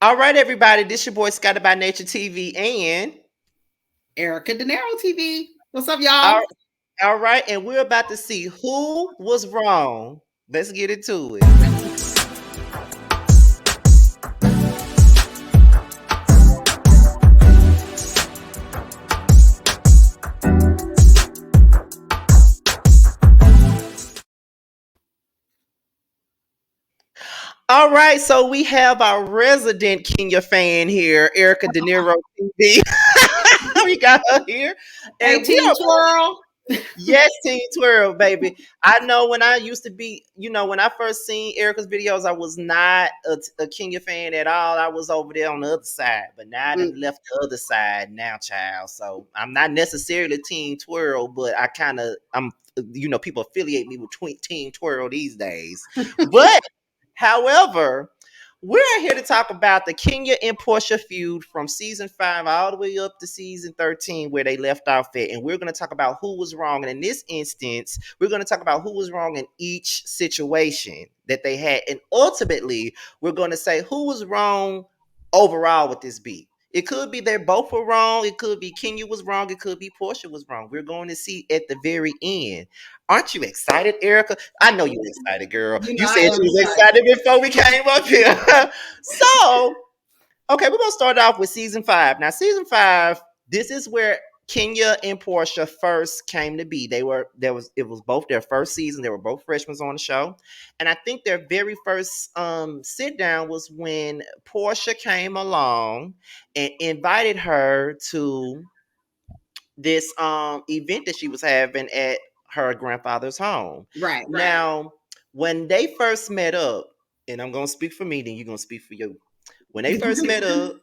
All right, everybody. This your boy Scotty by Nature TV, and Erica De Niro TV. What's up, y'all? all, all right, and we're about to see who was wrong. Let's get into it. All right, so we have our resident Kenya fan here, Erica De Niro TV. We got her here, Hey, and we Team are. Twirl. Yes, Teen Twirl, baby. I know when I used to be, when I first seen Erica's videos, I was not a Kenya fan at all. I was over there on the other side, but now I done Mm, left the other side now, child. So I'm not necessarily Teen Twirl, but people affiliate me with Teen Twirl these days. But however, we're here to talk about the Kenya and Porsha feud from season 5 all the way up to season 13, where they left off at. And we're going to talk about who was wrong. And in this instance, we're going to talk about who was wrong in each situation that they had. And ultimately, we're going to say who was wrong overall with this beat. It could be they both were wrong. It could be Kenya was wrong. It could be Porsha was wrong. We're going to see at the very end. Aren't you excited, Erica? I know you're excited, girl. You I said am you was excited. excited before we came up here. So, okay, we're gonna start off with season 5. Now, season 5, this is where Kenya and Porsha first came to be. It was both their first season. They were both freshmen on the show. And I think their very first sit down was when Porsha came along and invited her to this event that she was having at her grandfather's home. Right. Now, when they first met up, and I'm gonna speak for me, then you're gonna speak for you. When they first met up,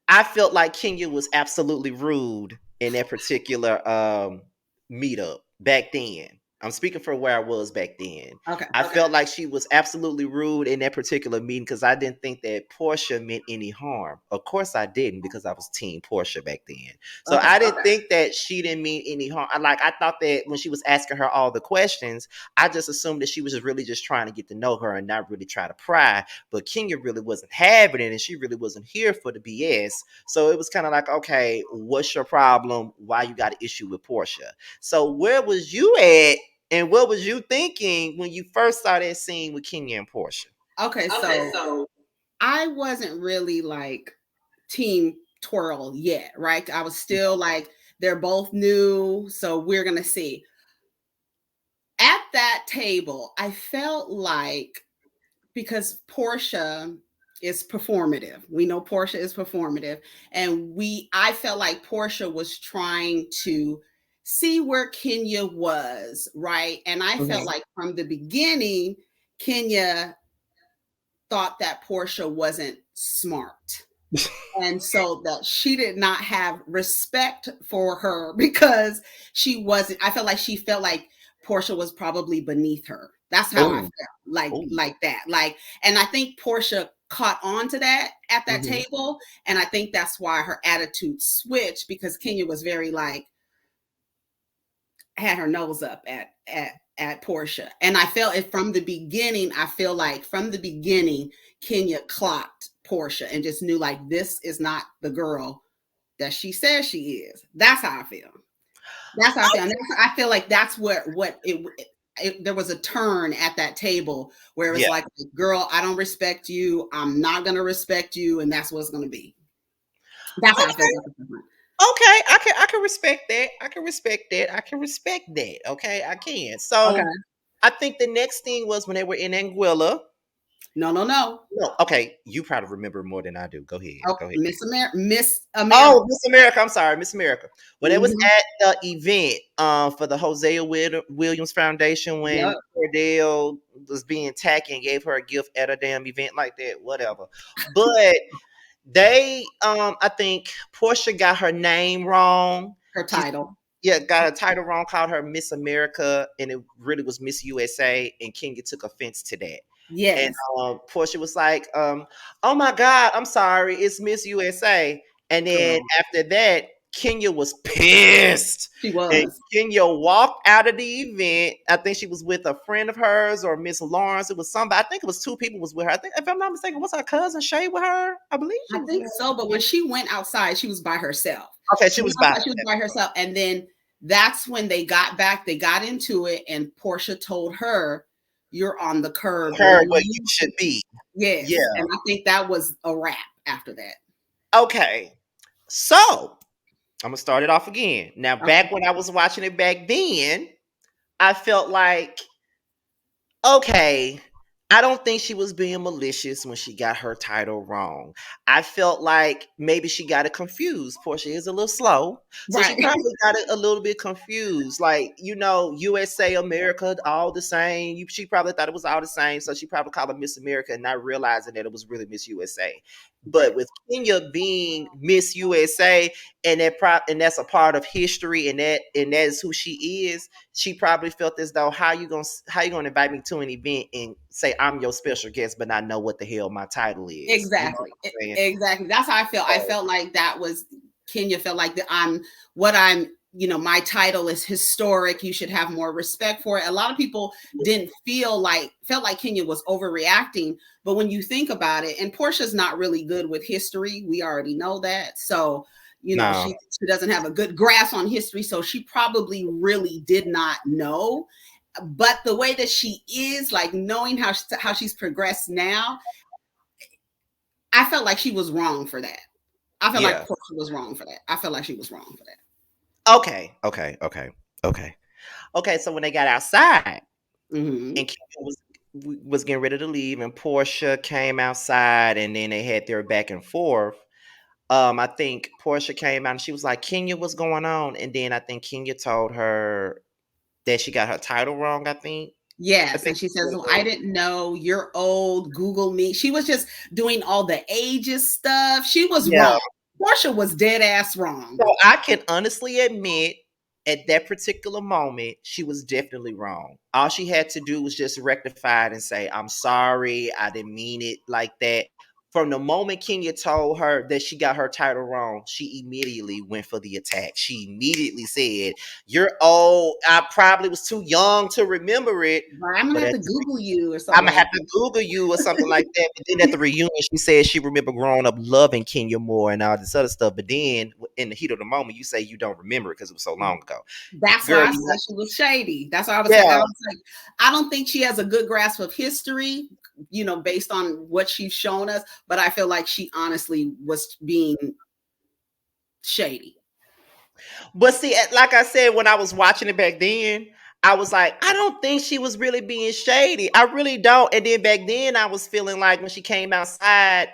I felt like Kenya was absolutely rude in that particular meetup back then. I'm speaking for where I was back then. Okay. I felt like she was absolutely rude in that particular meeting because I didn't think that Portia meant any harm. Of course, I didn't because I was Team Portia back then. So Okay. I didn't think that she didn't mean any harm. I thought that when she was asking her all the questions, I just assumed that she was just really just trying to get to know her and not really try to pry. But Kenya really wasn't having it, and she really wasn't here for the BS. So it was kind of like, okay, what's your problem? Why you got an issue with Portia? So where was you at, and what was you thinking when you first saw that scene with Kenya and Portia? Okay. So I wasn't really like Team Twirl yet, right? I was still like, they're both new. So we're going to see. At that table, I felt like because Porsha is performative. We know Porsha is performative. And I felt like Porsha was trying to see where Kenya was, right? And I felt like from the beginning, Kenya thought that Porsha wasn't smart. And so that she did not have respect for her because she wasn't, I felt like Porsha was probably beneath her. That's how I Oh, felt. Like oh, like that. Like, and I think Porsha caught on to that at that hmm, table. And I think that's why her attitude switched, because Kenya was very like, had her nose up at Porsha. And I felt it from the beginning. I feel like from the beginning, Kenya clocked Porsha and just knew like, this is not the girl that she says she is. That's how I feel. That's how I feel. And I feel like that's what there was a turn at that table where it was yeah. like, girl, I don't respect you. I'm not going to respect you. And that's what it's going to be. That's how I feel Okay, about the different. okay. I can respect that. I can respect that. I can respect that. Okay, I can. Okay. So I think the next thing was when they were in Anguilla. No, no, no. No, okay, you probably remember more than I do. Go ahead. Oh, Go ahead. Miss America. Oh, Miss America. I'm sorry, Miss America. When it was Mm-hmm. at the event for the Hosea Williams Foundation when Yep. Cordell was being tacky and gave her a gift at a damn event like that, whatever. But I think Portia got her name wrong. Her She title. Yeah, got her title wrong, called her Miss America, and it really was Miss USA, and Kenya took offense to that. And Yes. Portia was like, "Oh my God, I'm sorry, it's Miss USA." And then Correct. after that, Kenya was pissed. She And was. Kenya walked out of the event. I think she was with a friend of hers or Miss Lawrence. It was somebody. I think it was two people was with her. I think, if I'm not mistaken, was her cousin Shay with her? I believe she I was think with so. But when she went outside, she was by herself. her. Okay, She she went was by outside, she was by herself. And then that's when they got back, they got into it, and Porsha told her, "You're on the curb where her where you you should be. Yeah. yes." And I think that was a wrap after that. Okay. So I'm gonna start it off again. Now, Okay. back when I was watching it back then, I felt like, okay, I don't think she was being malicious when she got her title wrong. I felt like maybe she got it confused. Portia is a little slow, so she Right. probably got it a little bit confused. Like, USA, America, all the same. She probably thought it was all the same, so she probably called her Miss America and not realizing that it was really Miss USA. But Right. with Kenya being Miss USA, and that's a part of history, and that is who she is, she probably felt as though, how you gonna invite me to an event and say I'm your special guest, but not know what the hell my title is. You know what Exactly. I'm saying? Exactly. That's how I felt. I So, felt like that was Kenya felt like that my title is historic. You should have more respect for it. A lot of people didn't felt like Kenya was overreacting. But when you think about it, and Portia's not really good with history, we already know that. So, no, she doesn't have a good grasp on history. So she probably really did not know. But the way that she is, like knowing how she's progressed now, I felt like she was wrong for that. I felt like yeah. Portia was wrong for that. I felt like she was wrong for that. Okay, okay, okay, okay, okay. So when they got outside Hmm. and Kenya was getting ready to leave, and Portia came outside, and then they had their back and forth. I think Portia came out and she was like, "Kenya, what's going on?" And then I think Kenya told her that she got her title wrong. I Yes, think and she says, that's "Well, what I it didn't know. You're old. Google me." She was just doing all the ages stuff. She was was. wrong. Portia was dead ass wrong. So I can honestly admit, at that particular moment, she was definitely wrong. All she had to do was just rectify it and say, "I'm sorry, I didn't mean it like that." From the moment Kenya told her that she got her title wrong, she immediately went for the attack. She immediately said, "You're old. I probably was too young to remember it, But I'm gonna but have at to the Google you or I'm something gonna like have to Google you," or something like that. But then at the reunion, she said she remembered growing up loving Kenya more and all this other stuff. But then in the heat of the moment, you say you don't remember it because it was so that. long ago. That's Girl, why I you said she was shady. That's why I was saying. I yeah. was like, I don't think she has a good grasp of history, based on what she's shown us. But I feel like she honestly was being shady. But see, like I said, when I was watching it back then, I was like, I don't think she was really being shady. I really don't. And then back then, I was feeling like when she came outside,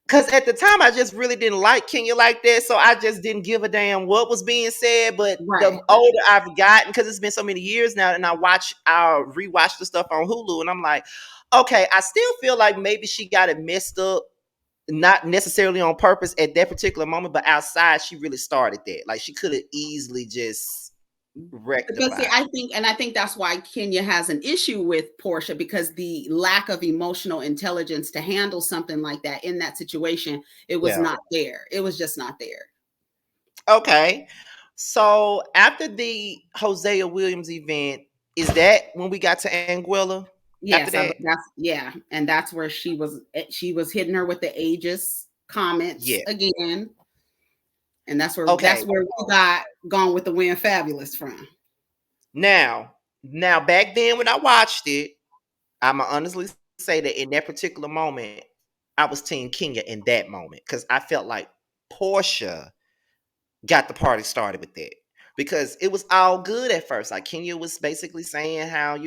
because at the time I just really didn't like Kenya like that, so I just didn't give a damn what was being said. But the Right. older I've gotten, because it's been so many years now, and I rewatch the stuff on Hulu, and I'm like, okay, I still feel like maybe she got it messed up, not necessarily on purpose at that particular moment, but outside she really started that. Like she could have easily just But see, rectified. I think that's why Kenya has an issue with Portia, because the lack of emotional intelligence to handle something like that in that situation, it was Yeah. not there. It was just not there. Okay. So after the Hosea Williams event, is that when we got to Anguilla? After Yes, that? that's yeah, and that's where she was hitting her with the ages comments Yeah. again, and that's where Okay. we got Gone with the Wind Fabulous from. Now back then when I watched it, I'ma honestly say that in that particular moment, I was Team Kenya in that moment because I felt like Portia got the party started with that. Because it was all good at first. Like Kenya was basically saying how,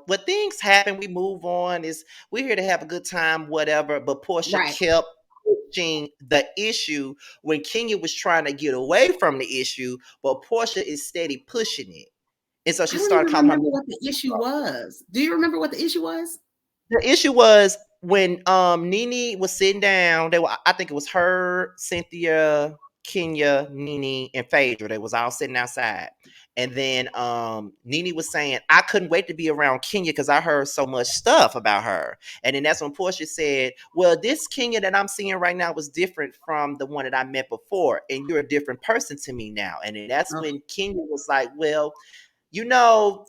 when things happen, we move on. We're here to have a good time, whatever. But Portia Right. kept pushing the issue when Kenya was trying to get away from the issue, but Portia is steady pushing it. And so I she don't started even calling her. remember what the issue was. Do you remember what the issue was? The issue was when Nene was sitting down, I think it was her, Cynthia. Kenya, Nene, and Phaedra. They was all sitting outside. And then Nene was saying, I couldn't wait to be around Kenya because I heard so much stuff about her. And then that's when Porsha said, well, this Kenya that I'm seeing right now was different from the one that I met before. And you're a different person to me now. And then that's Oh, when Kenya was like, well,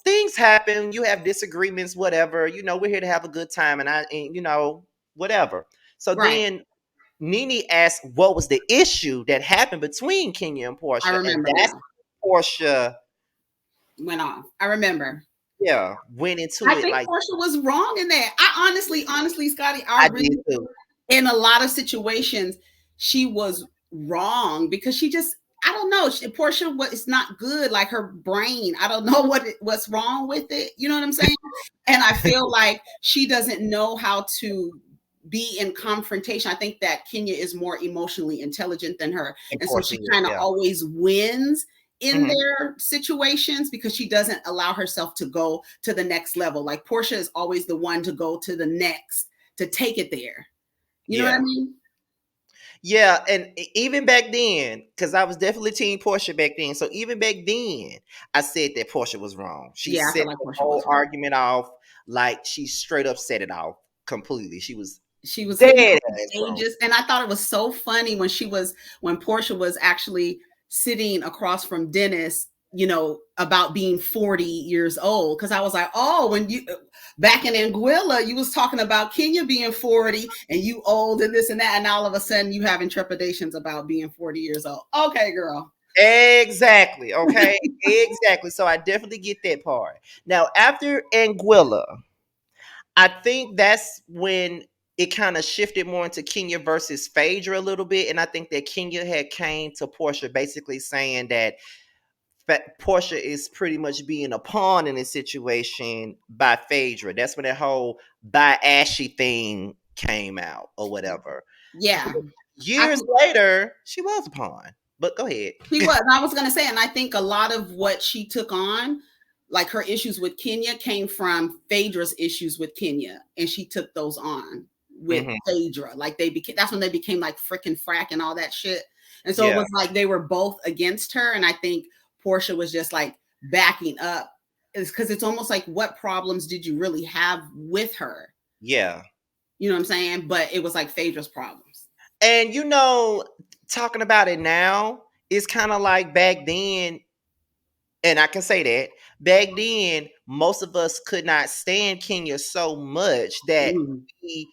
things happen. You have disagreements, whatever. We're here to have a good time. And whatever. So right. then Nene asked what was the issue that happened between Kenya and I Porsha, and remember that's now. Porsha, Went off. I remember. yeah, went into I it think like Porsche was wrong in that. Honestly, Scotty, I I really, did too. in a lot of situations, she was wrong because she just, I don't know. Portia was not good. Like her brain, I don't know what's wrong with it. You know what I'm saying? And I feel like she doesn't know how to be in confrontation. I think that Kenya is more emotionally intelligent than her, And and so Porsha she is, kind of yeah. always wins in Hmm. their situations because she doesn't allow herself to go to the next level. Like Portia is always the one to go to the next, to take it there. You know what I Yeah. mean? Yeah, and even back then, because I was definitely Team Porsha back then. So even back then, I said that Porsha was wrong. She Yeah, I feel set like the Portia whole was wrong. argument off like she straight up set it off completely. She was She was hitting dead on the ass wrong. ages, and I thought it was so funny when Portia was actually sitting across from Dennis, about being 40 years old. Because I was like, oh, when you back in Anguilla, you was talking about Kenya being 40 and you old and this and that, and all of a sudden you having trepidations about being 40 years old. Okay, girl. Exactly. Okay. Exactly. So I definitely get that part. Now, after Anguilla, I think that's when it kind of shifted more into Kenya versus Phaedra a little bit. And I think that Kenya had came to Portia basically saying that Portia is pretty much being a pawn in this situation by Phaedra. That's when that whole by Ashy thing came out or whatever. Yeah, But I years think later, she was a pawn. But go ahead. she was. I was going to say, and I think a lot of what she took on, like her issues with Kenya, came from Phaedra's issues with Kenya, and she took those on with Hmm. Phaedra. Like they became, that's when they became like frickin' frack and all that shit. And so it Yeah. was like they were both against her, and I think Porsha was just like backing up, is because it's almost like, what problems did you really have with her? Yeah. You know what I'm saying? But it was like Phaedra's problems. And talking about it now, it's kind of like back then, and I can say that back then, most of us could not stand Kenya so much that Mm, we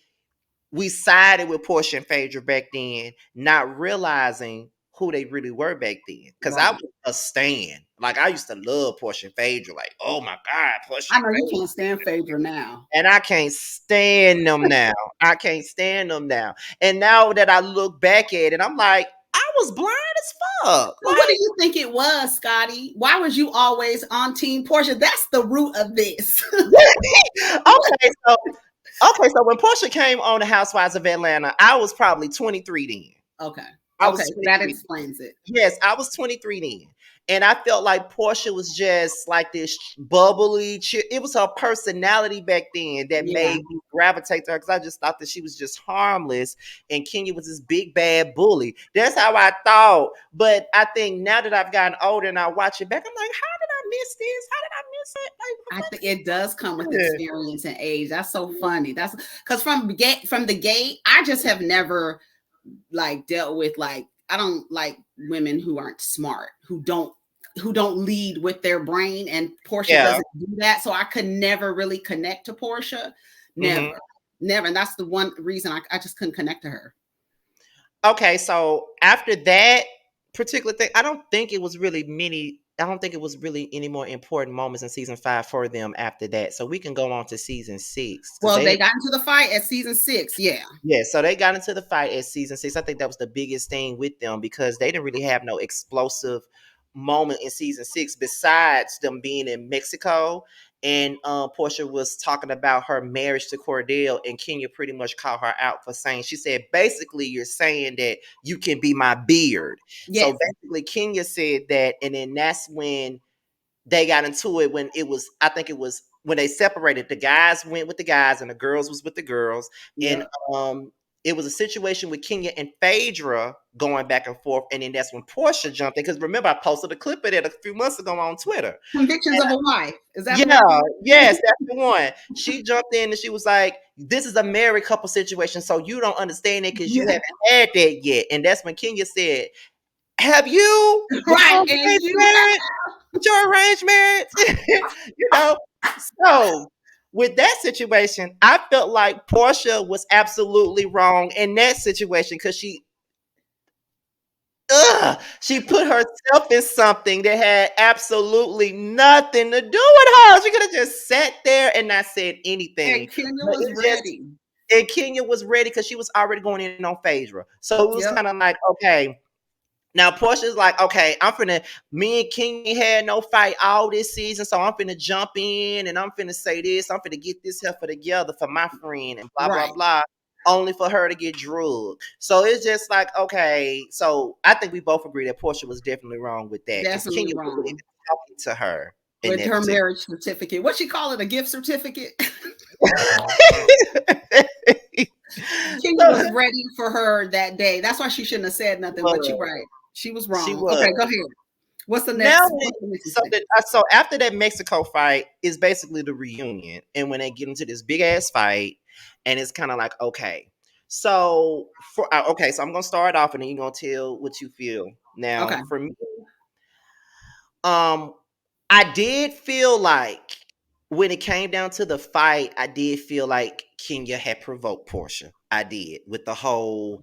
we sided with Portia and Phaedra back then, not realizing who they really were back then. Because I right. was a stan. Like I used to love Portia and Phaedra. Like, oh my God, Portia I and know you Phaedra. can't stand Phaedra now. And I can't stand them now. I can't stand them now. And now that I look back at it, I'm like, I was blind as fuck. So what do Like, you think it was, Scotty? Why was you always on Team Porsche? That's the root of this. so so when Portia came on the Housewives of Atlanta, I was probably 23 then. Okay. I Okay. was So that 23. explains it. Yes, I was 23 then. And I felt like Portia was just like this bubbly. It was her personality back then that Yeah. made me gravitate to her because I just thought that she was just harmless. And Kenya was this big bad bully. That's how I thought. But I think now that I've gotten older and I watch it back, I'm like, how did I miss this? How did I miss it? I think it does come with Like, experience and age. That's so funny. That's because from the gate, I just have never like dealt with, like, I don't like women who aren't smart, who don't lead with their brain, and Portia yeah. doesn't do that. So I could never really connect to Portia. Never. Hmm. Never. And that's the one reason I just couldn't connect to her. Okay, so after that particular thing, I don't think it was really any more important moments in season 5 for them after that. So we can go on to season 6 because Well, they they didn't. got into the fight at season 6. Yeah. Yeah, so they got into the fight at season 6. I think that was the biggest thing with them because they didn't really have no explosive moment in season 6 besides them being in Mexico. And Portia was talking about her marriage to Cordell, and Kenya pretty much called her out for saying, she said, basically, you're saying that you can be my beard. So Yes. basically, Kenya said that, and then that's when they got into it when I think it was when they separated. The guys went with the guys and the girls was with the girls. And Yep. um it was a situation with Kenya and Phaedra going back and forth, and then that's when Porsha jumped in. Because remember, I posted a clip of it a few months ago on Twitter. Convictions of a Wife. Is that Yeah, what it's yes, that's the one. She jumped in and she was like, "This is a married couple situation, so you don't understand it because you Yeah. haven't had that yet." And that's when Kenya said, "Have you with Right. your And arranged you marriage? With your arranged marriage?" you know. So with that situation, I felt like Portia was absolutely wrong in that situation because she put herself in something that had absolutely nothing to do with her. She could have just sat there and not said anything. and Kenya But was it just ready. and Kenya was ready because she was already going in on Phaedra. So it was Yep. kind of like, okay, now Portia's like, okay, me and King had no fight all this season, so I'm finna jump in and I'm finna say this, I'm finna get this heifer together for my friend and blah blah Right. blah, only for her to get drugged. So it's just like, okay, so I think we both agree that Portia was definitely wrong with that because Definitely Kenya wasn't even wrong. talking to her in With that her particular. marriage certificate. What she call it? A gift certificate? Kenya was ready for her that day. That's why she shouldn't have said nothing, but you're right. She was She wrong. was. Okay, go ahead. What's the Now, next? What's the next thing? so after that Mexico fight is basically the reunion, and when they get into this big ass fight, and it's kind of like, okay, so so I'm gonna start off, and then you're gonna tell what you feel. Now, Okay. for me, um, I did feel like when it came down to the fight, I did feel like Kenya had provoked Portia. I did with the whole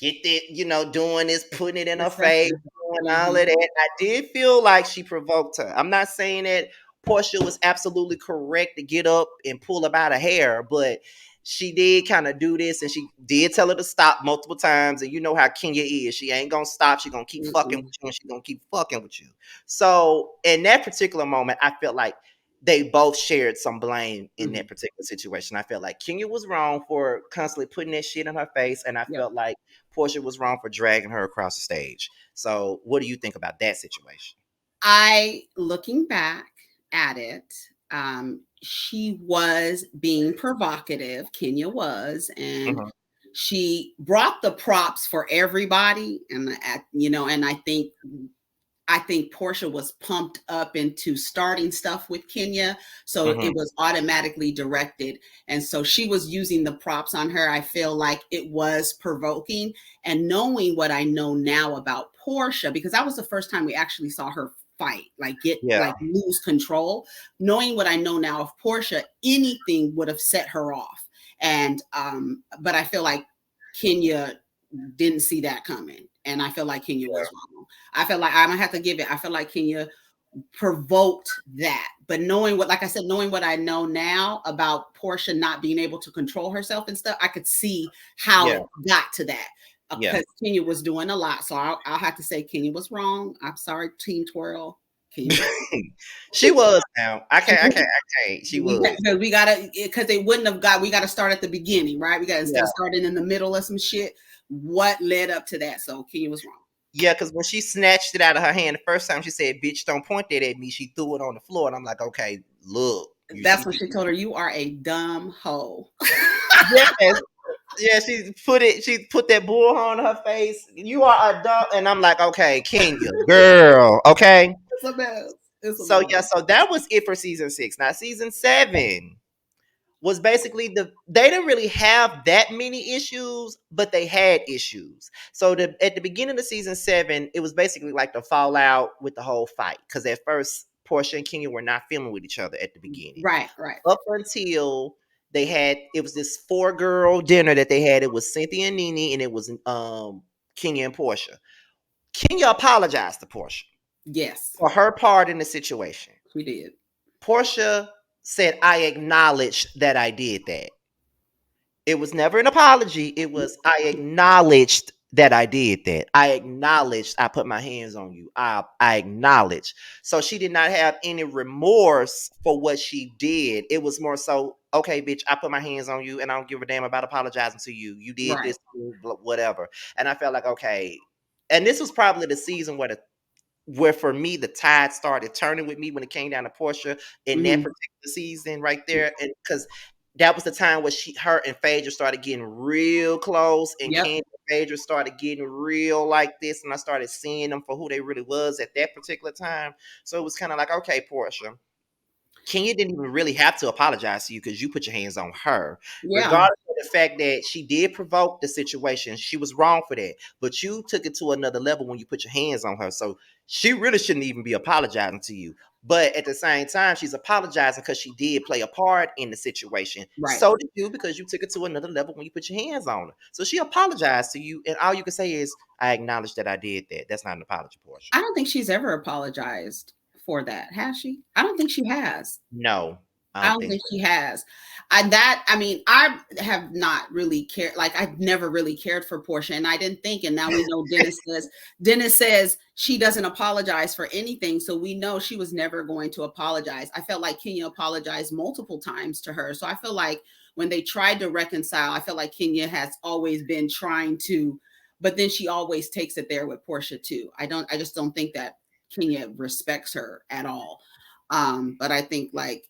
get it, doing this, putting it in her face, Deception. doing all Hmm. of that. I did feel like she provoked her. I'm not saying that Portia was absolutely correct to get up and pull her by the hair, but she did kind of do this and she did tell her to stop multiple times. And you know how Kenya is. She ain't gonna stop. She gonna keep fucking with Mm-mm. you and she gonna keep fucking with you. So in that particular moment, I felt like they both shared some blame in Hmm. that particular situation. I felt like Kenya was wrong for constantly putting that shit in her face, and I Yep. felt like Portia was wrong for dragging her across the stage. So, what do you think about that situation? Looking back at it, she was being provocative. Kenya was, and Mhm, she brought the props for everybody. And I think Portia was pumped up into starting stuff with Kenya. So mhm, it was automatically directed. And so she was using the props on her. I feel like it was provoking. And knowing what I know now about Portia, because that was the first time we actually saw her fight, yeah, lose control. Knowing what I know now of Portia, anything would have set her off. But I feel like Kenya didn't see that coming. And I feel like Kenya yeah, was wrong. I feel like I'm gonna have to give it. I feel like Kenya provoked that. But like I said, knowing what I know now about Portia not being able to control herself and stuff, I could see how yeah, it got to that. yeah. Because Kenya was doing a lot. So I'll have to say Kenya was wrong. I'm sorry, Team Twirl. Kenya was She was now. she I can't. She was. we gotta because they wouldn't have got we gotta start at the beginning, right? We got instead Yeah. of starting in the middle of some shit, what led up to that. So Kenya was wrong. Yeah, because when she snatched it out of her hand the first time, she said, "Bitch, don't point that at me." She threw it on the floor, and I'm like, "Okay, look, you That's see when she this?" told her, "You are a dumb hoe." Yes, yeah. She put that bull on her face. You are a dumb, and I'm like, "Okay, Kenya, girl, okay." It's a mess. It's a So mess. yeah, so that was it for season 6. Now season 7 was basically they didn't really have that many issues, but they had issues. So at the beginning of season 7, it was basically like the fallout with the whole fight. Because at first, Portia and Kenya were not feeling with each other at the beginning. Right, right. Up until it was this 4-girl dinner that they had. It was Cynthia and Nene, and it was Kenya and Portia. Kenya apologized to Portia Yes, for her part in the situation. we did. Portia said, "I acknowledged that I did that." It was never an apology. It was, I acknowledged that I did that. I acknowledged I put my hands on you. I acknowledge. So she did not have any remorse for what she did. It was more so, okay, bitch, I put my hands on you and I don't give a damn about apologizing to you. You did Right. this, whatever. And I felt like, okay. And this was probably the season where for me the tide started turning with me when it came down to Portia in that Hmm. particular season right there. And because that was the time where her and Phaedra started getting real close, and Yep. Candy and Phaedra started getting real like this, and I started seeing them for who they really was at that particular time. So it was kind of like, okay, Porsha, Kenya didn't even really have to apologize to you because you put your hands on her. Yeah. Regardless of the fact that she did provoke the situation, she was wrong for that. But you took it to another level when you put your hands on her. So she really shouldn't even be apologizing to you. But at the same time, she's apologizing because she did play a part in the situation. Right. So did you because you took it to another level when you put your hands on her. So she apologized to you, and all you can say is, I acknowledge that I did that. That's not an apology, Portia. I don't think she's ever apologized for that, has she? I don't think she has. No, I I don't don't think think so. she has. I mean, I have not really cared. Like, I've never really cared for Portia, and I didn't think. And now we know Dennis says she doesn't apologize for anything, so we know she was never going to apologize. I felt like Kenya apologized multiple times to her, so I feel like when they tried to reconcile, I feel like Kenya has always been trying to, but then she always takes it there with Portia too. I just don't think that Kenya respects her at all. But I think like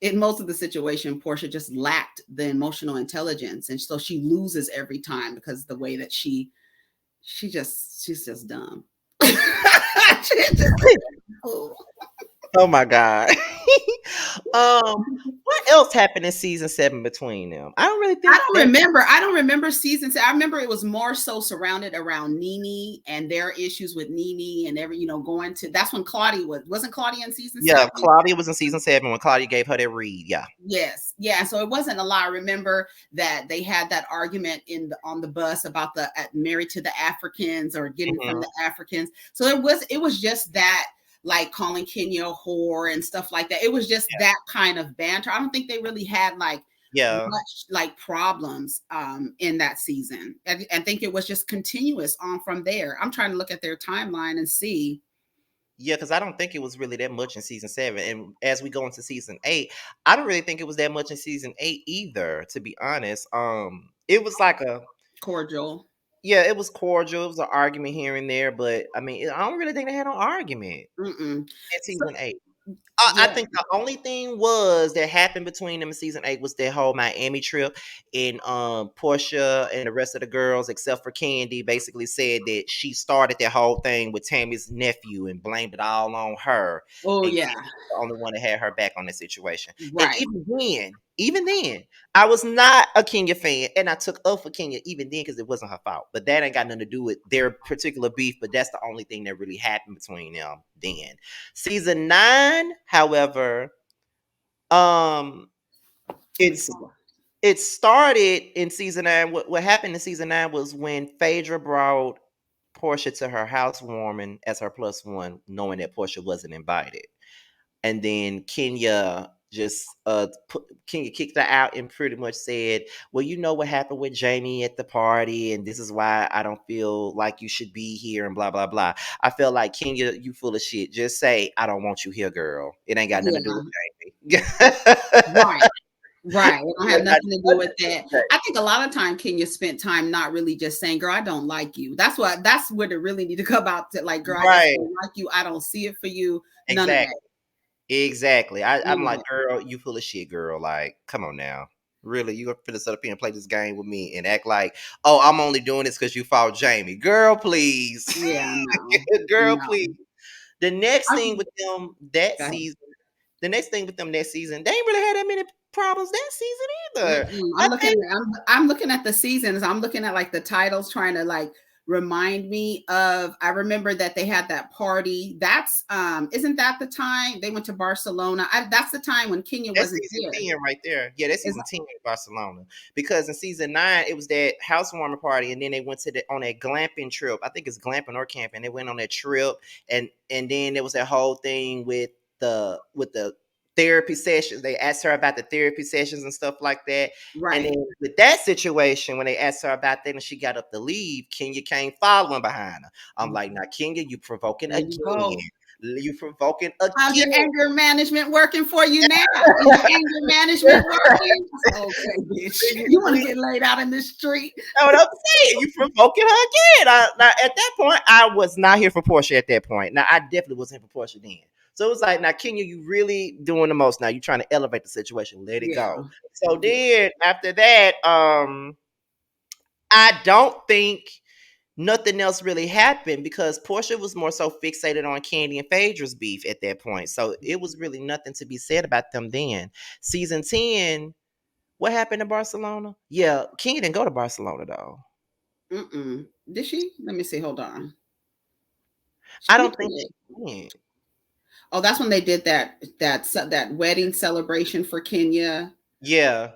in most of the situation, Portia just lacked the emotional intelligence, and so she loses every time because the way that she's just dumb. She's just a fool. Oh my god. What else happened in season 7 between them? I don't really I think don't that. remember. I don't remember seasons. I remember it was more so surrounded around Nene and their issues with Nene and going to. That's when Claudia wasn't Claudia in season Yeah, 7. Claudia was in season 7 when Claudia gave her that read. Yeah. Yes. Yeah. So it wasn't a lot. I remember that they had that argument on the bus about the married to the Africans or getting from Mhm. the Africans. So it was just that, like calling Kenya a whore and stuff like that. It was just that kind of banter. I don't think they really had like Yeah. much like problems in that season. I think it was just continuous on from there. I'm trying to look at their timeline and see. Yeah, because I don't think it was really that much in season 7. And as we go into season 8, I don't really think it was that much in season 8 either, to be honest. It was like a Cordial. yeah, it was cordial. It was an argument here and there, but I mean, I don't really think they had an argument Mm-mm. in So, season 8. I yeah. think the only thing was that happened between them in season 8 was their whole Miami trip, and Portia and the rest of the girls, except for Candy, basically said that she started that whole thing with Tammy's nephew and blamed it all on her, Oh and yeah. Candy was the only one that had her back on the situation. And Right. even then, I was not a Kenya fan, and I took up for Kenya even then because it wasn't her fault. But that ain't got nothing to do with their particular beef. But that's the only thing that really happened between them then. Season 9, however, um, Let's it's see. it started in season 9. What happened in season 9 was when Phaedra brought Portia to her housewarming as her plus one, knowing that Portia wasn't invited. And then Kenya kicked her out and pretty much said, well, you know what happened with Jamie at the party, and this is why I don't feel like you should be here, and blah blah blah. I feel like, Kenya, you full of shit. Just say I don't want you here, girl. It ain't got nothing to do Yeah. with Jamie. Right. Right. It don't have It got nothing to do nothing with to do that. with I think a lot of time Kenya spent time not really just saying, girl, I don't like you. That's what it really need to come out to, like, girl, Jamie. I just Right. don't like you. I don't see it for you. None of that. Exactly. Exactly. I'm None of like, that. girl, you full of shit, girl. Like, come on now. Really, you gonna finna sit up here and play this game with me and act like, oh, I'm only doing this because you fought Jamie. Girl, please. Yeah, no. Girl, No. please. The next I, thing with them that go ahead. season, the next thing with them that season, they ain't really had that many problems that season either. Mm-mm. I think I'm looking at the seasons. I'm looking at like the titles, trying to like remind me of. I remember that they had that party. That's isn't that the time they went to Barcelona? That's the time when Kenya that's wasn't season there. 10 right there. Yeah, that's Is season 10 in Barcelona. Because in season 9, it was that housewarming party, and then they went to on that glamping trip. I think it's glamping or camping. They went on that trip, and then there was that whole thing with the therapy sessions. They asked her about the therapy sessions and stuff like that. And right. then with that situation, when they asked her about that and she got up to leave, Kenya came following behind her. I'm like, now Kenya, you provoking There you go. again. You provoking How's your again. anger management working for you now? Is your anger management working? Okay, bitch. You want to get laid out in the street? Know what I'm saying? You provoking her again. Now, at that point, I was not here for Portia at that point. Now, I definitely wasn't here for Portia then. So it was like, now Kenya, you really doing the most. Now you trying to elevate the situation. Let it Yeah. go. So Yeah. then after that, I don't think nothing else really happened because Portia was more so fixated on Candy and Phaedra's beef at that point. So it was really nothing to be said about them then. Season 10, what happened to Barcelona? Yeah, Kenya didn't go to Barcelona though. Mm-mm. Did she? Let me see. Hold on. I She don't think did. she went. Oh, that's when they did that wedding celebration for Kenya. Yeah,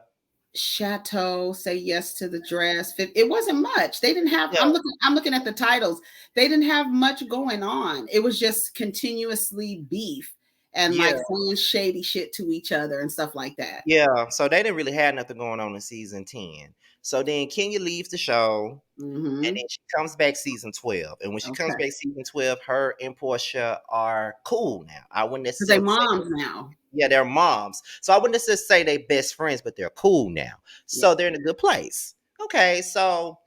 Chateau, say yes to the dress. It wasn't much. They didn't have. yeah, I'm looking at the titles. They didn't have much going on. It was just continuously beef and yeah. like saying shady shit to each other and stuff like that. Yeah, so they didn't really have nothing going on in season 10. So then Kenya leaves the show, and Mm-hmm. then she comes back season 12. And when she comes Okay, back season 12, her and Portia are cool now. I wouldn't because they necessarily say, moms now. yeah, they're moms. So I wouldn't necessarily say they best friends, but they're cool now. Yeah, So they're in a good place. Okay, so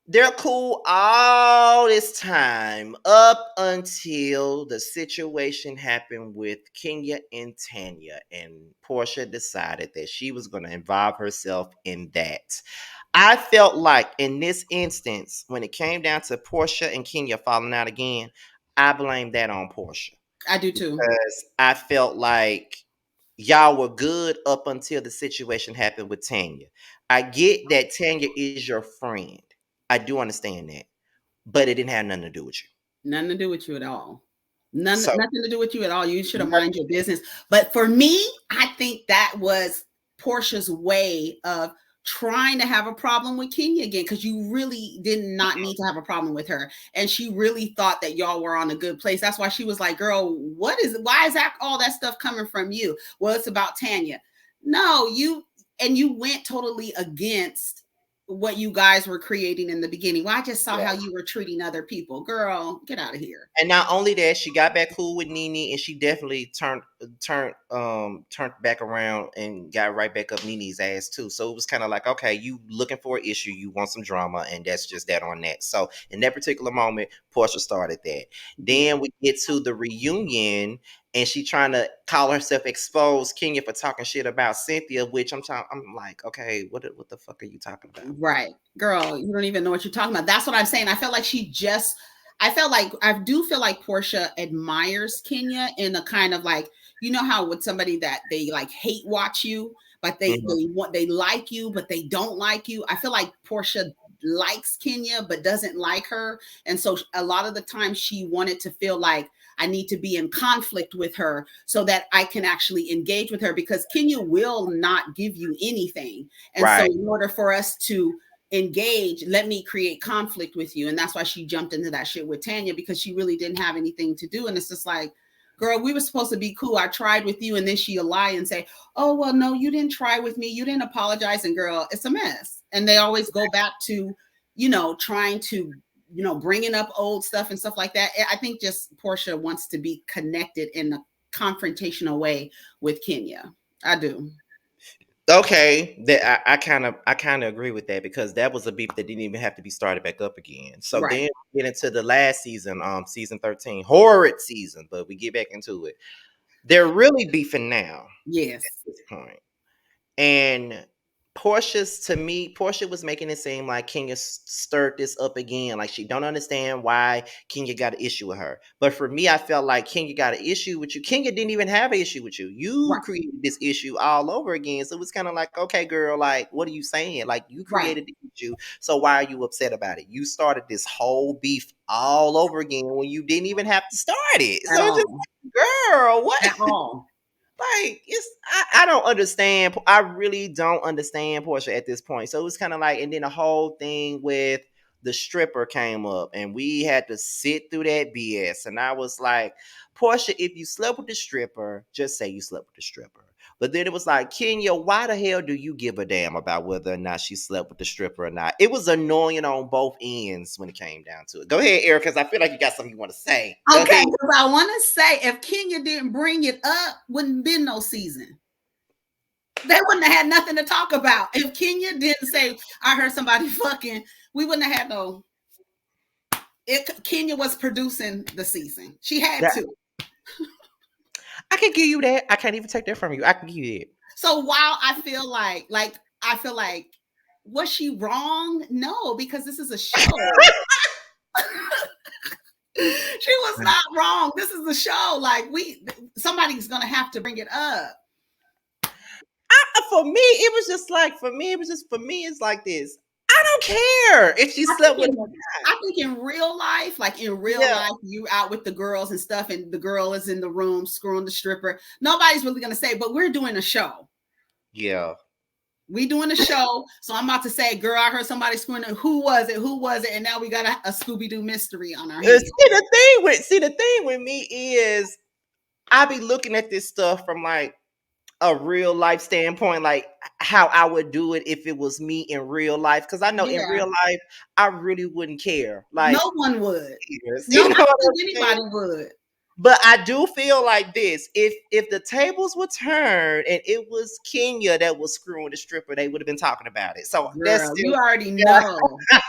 they're cool all this time up until the situation happened with Kenya and Tanya, and Portia decided that she was going to involve herself in that. I felt like in this instance, when it came down to Portia and Kenya falling out again, I blame that on Portia I do too. because I felt like y'all were good up until the situation happened with Tanya. I get that Tanya is your friend. I do understand that, but it didn't have nothing to do with you. Nothing to do with you at all. So, Nothing to do with you at all. You should have no- mind your business. But for me, I think that was Portia's way of trying to have a problem with Kenya again because you really did not need to have a problem with her, and she really thought that y'all were on a good place. That's why she was like, "Girl, why is that all that stuff coming from you?" Well, it's about Tanya. No, you went totally against what you guys were creating in the beginning. Well, I just saw how yeah. you were treating other people. Girl, get out of here. And not only that, she got back cool with Nene, and she definitely turned back around and got right back up Nene's ass too. So it was kind of like, okay, you looking for an issue, you want some drama, and that's just that on that. So in that particular moment, Portia started that. Yeah. Then we get to the reunion, and she trying to call herself expose Kenya for talking shit about Cynthia, which I'm like, okay, what the fuck are you talking about? Right. Girl, you don't even know what you're talking about. That's what I'm saying. I do feel like Portia admires Kenya in a kind of like, you know how with somebody that they like hate watch you, but Mhm. they like you, but they don't like you. I feel like Portia likes Kenya but doesn't like her. And so a lot of the time she wanted to feel like I need to be in conflict with her so that I can actually engage with her because Kenya will not give you anything. And so, Right. in order for us to engage, let me create conflict with you. And that's why she jumped into that shit with Tanya because she really didn't have anything to do. And it's just like, girl, we were supposed to be cool. I tried with you. And then she'll lie and say, oh, well, no, you didn't try with me. You didn't apologize. And girl, it's a mess. And they always go back to, trying to, bringing up old stuff and stuff like that. I think just Portia wants to be connected in a confrontational way with Kenya. I do. Okay, that I kind of agree with that because that was a beef that didn't even have to be started back up again. So Right. then we get into the last season, season 13, horrid season, but we get back into it. They're really beefing now at Yes. this point. And Portia was making it seem like Kenya stirred this up again. Like she don't understand why Kenya got an issue with her. But for me, I felt like Kenya got an issue with you. Kenya didn't even have an issue with you. You Right. created this issue all over again. So it was kind of like, okay, girl, like, what are you saying? Like you Right. created the issue. So why are you upset about it? You started this whole beef all over again when you didn't even have to start it. At So it's just all. like, girl, what? At all. Like I don't understand. I really don't understand Portia at this point. So it was kind of like, and then the whole thing with the stripper came up, and we had to sit through that BS. And I was like, Portia, if you slept with the stripper, just say you slept with the stripper. But then it was like, Kenya, why the hell do you give a damn about whether or not she slept with the stripper or not? It was annoying on both ends when it came down to it. Go ahead, Eric, because I feel like you got something you want to say. Go Okay, ahead. because I want to say if Kenya didn't bring it up, wouldn't been no season. They wouldn't have had nothing to talk about. If Kenya didn't say, I heard somebody fucking, we wouldn't have had no. Kenya was producing the season. She had That to. I can give you that. I can't even take that from you. I can give you that. So while I feel I feel like, was she wrong? No, because this is a show. She was not wrong. This is the show. Like somebody's gonna have to bring it up. For me, it was just like for me, it's like this. I don't care if she I slept think with a in I think in real life, like in real yeah, life, you out with the girls and stuff, and the girl is in the room screwing the stripper. Nobody's really gonna say, but we're doing a show. yeah. We doing a show, so I'm about to say, girl, I heard somebody screwing it. Who was it? Who was it? And now we got a Scooby Doo mystery on our hands. See the thing with me is I be looking at this stuff from like a real life standpoint, like how I would do it if it was me in real life. Because I know in Yeah, real life, I really wouldn't care. no Like, one would. No, you I know what don't I'm think saying? anybody would. But I do feel like this: if the tables were turned and it was Kenya that was screwing the stripper, they would have been talking about it. So that's Girl, still you already know. It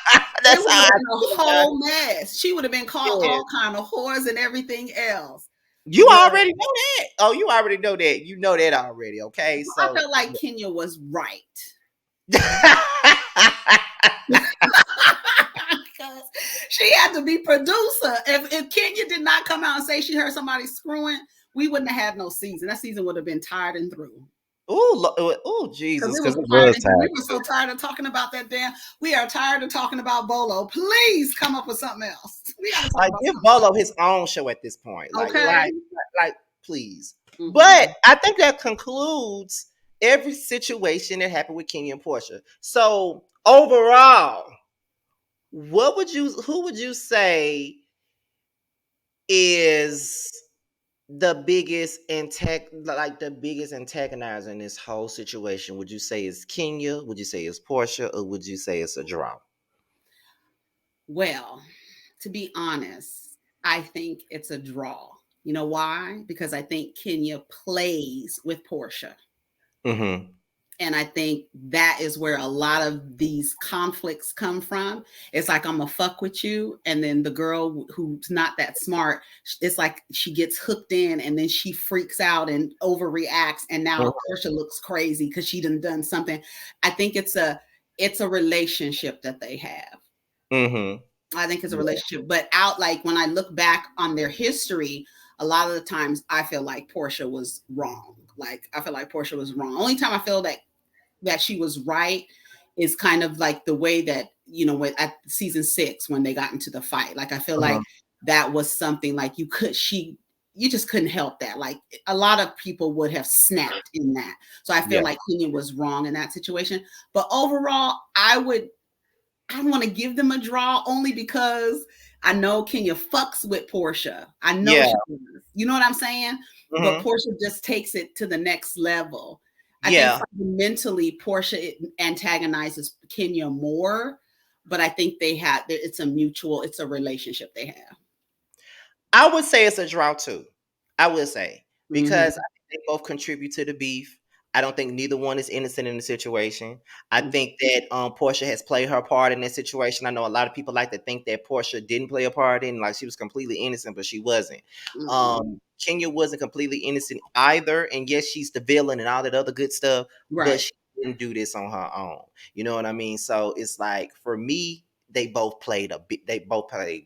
that's would how have I been a feel about whole mess. She would have been called it. all kind of whores and everything else. You Girl, already know that. Oh, you already know that. You know that already. Okay, I so felt like Kenya was right. Because she had to be producer. If Kenya did not come out and say she heard somebody screwing, we wouldn't have had no season. That season would have been tired and through. oh, Because Jesus, it was because it tired was and through. We tired. were so tired of talking about that damn. We are tired of talking about Bolo. Please come up with something else. We got to talk Like about give something Bolo his own show at this point. else. Okay. Like, please. But Mm-mm. I think that concludes every situation that happened with Kenya and Portia. So overall, who would you say is the biggest antagonizer in this whole situation? Would you say it's Kenya? Would you say it's Portia? Or would you say it's a draw? Well, to be honest, I think it's a draw. You know why? Because I think Kenya plays with Portia. Mm-hmm. And I think that is where a lot of these conflicts come from. It's like, I'm gonna fuck with you. And then the girl who's not that smart, it's like she gets hooked in and then she freaks out and overreacts. And now Portia looks crazy because she done something. I think it's a relationship that they have. Mm-hmm. I think it's a Yeah. relationship. But out like when I look back on their history, a lot of the times I feel like Portia was wrong. Like I feel like Portia was wrong. Only time I feel that she was right is kind of like the way that, at season 6 when they got into the fight. Like I feel Uh-huh. like that was something like you just couldn't help that. Like a lot of people would have snapped in that. So I feel Yeah. like Kenya was wrong in that situation. But overall, I want to give them a draw only because I know Kenya fucks with Portia. I know Yeah. she does. You know what I'm saying? But Mm-hmm. Portia just takes it to the next level. I think Yeah. fundamentally Portia antagonizes Kenya more, but I think it's a relationship they have. I would say it's a draw too. I would say because Mm-hmm. I think they both contribute to the beef. I don't think neither one is innocent in the situation. I think that Portia has played her part in this situation. I know a lot of people like to think that Portia didn't play a part in, like she was completely innocent, but she wasn't. Mm-mm. Kenya wasn't completely innocent either, and yes, she's the villain and all that other good stuff, but Right. she didn't do this on her own. You know what I mean? So it's like for me, they both played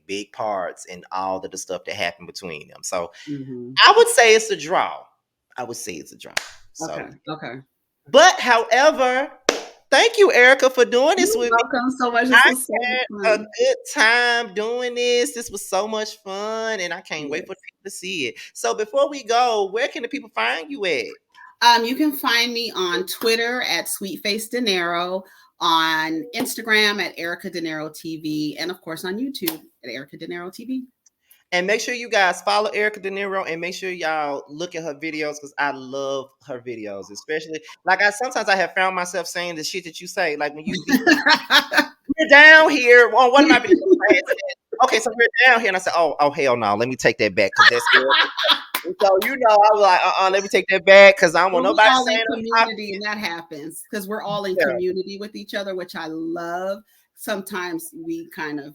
big parts in all of the stuff that happened between them. So Mm-hmm. I would say it's a draw. I would say it's a draw. Okay. So, Okay. but however, thank you, Erica, for doing this You're with me. welcome so much. This I was so had a fun. good time doing this. This was so much fun, and I can't wait for Yes. people to see it. So before we go, where can the people find you at? You can find me on Twitter at Sweet Face Dinero, on Instagram at Erica Dinero TV, and of course on YouTube at Erica Dinero TV. And make sure you guys follow Erica De Niro and make sure y'all look at her videos because I love her videos, especially like I have found myself saying the shit that you say. Like when you be we're down here on one of my videos, I had said, okay, so we're down here, and I said, oh hell no, let me take that back because that's Erica. And so I was like, let me take that back because I don't want Well, we nobody all in saying I'm community, and that happens because we're all in yeah. community with each other, which I love. Sometimes we kind of,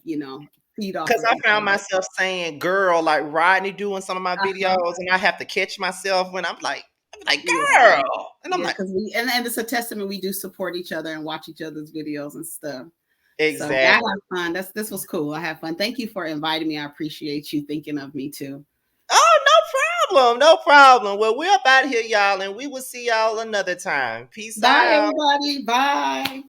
feed off Because of I each found other. myself saying "girl" like Rodney doing some of my Uh-huh. videos, and I have to catch myself when I'm like Yeah. "girl," and I'm Yeah, like because and it's a testament we do support each other and watch each other's videos and stuff. So yeah, I exactly. had fun. This was cool. I had fun. Thank you for inviting me. I appreciate you thinking of me too. Oh, no problem, no problem. Well, we're up out here, y'all, and we will see y'all another time. Peace Bye, out. everybody. Bye.